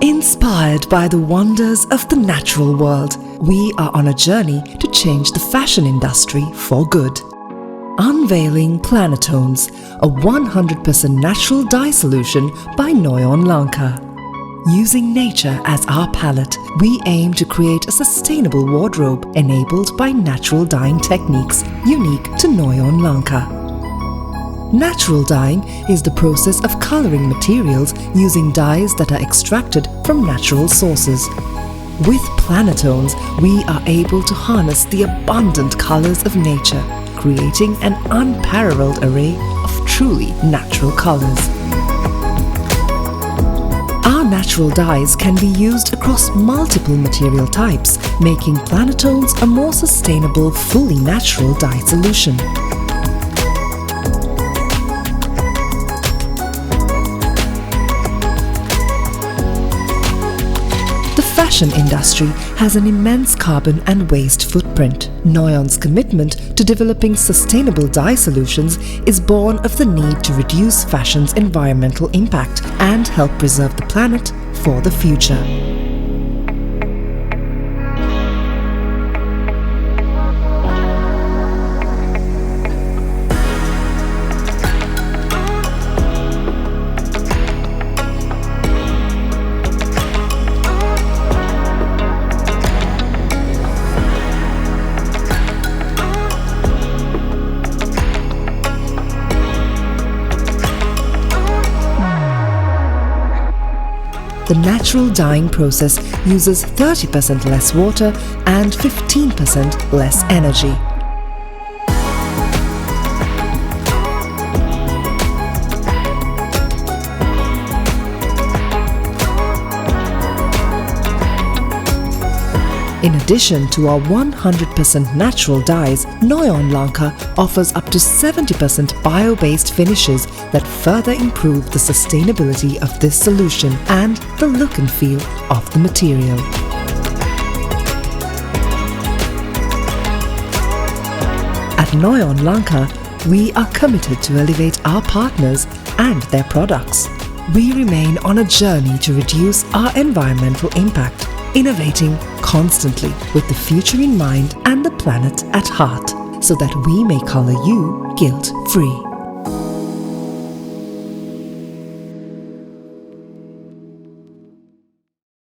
Inspired by the wonders of the natural world, we are on a journey to change the fashion industry for good. Unveiling Planetones, a 100% natural dye solution by Noyon Lanka. Using nature as our palette, we aim to create a sustainable wardrobe enabled by natural dyeing techniques unique to Noyon Lanka. Natural dyeing is the process of coloring materials using dyes that are extracted from natural sources. With Planetones, we are able to harness the abundant colors of nature, creating an unparalleled array of truly natural colors. Our natural dyes can be used across multiple material types, making Planetones a more sustainable, fully natural dye solution. The fashion industry has an immense carbon and waste footprint. Noyon's commitment to developing sustainable dye solutions is born of the need to reduce fashion's environmental impact and help preserve the planet for the future. The natural dyeing process uses 30% less water and 15% less energy. In addition to our 100% natural dyes, Noyon Lanka offers up to 70% bio-based finishes that further improve the sustainability of this solution and the look and feel of the material. At Noyon Lanka, we are committed to elevate our partners and their products. We remain on a journey to reduce our environmental impact, innovating constantly with the future in mind and the planet at heart, so that we may color you guilt-free.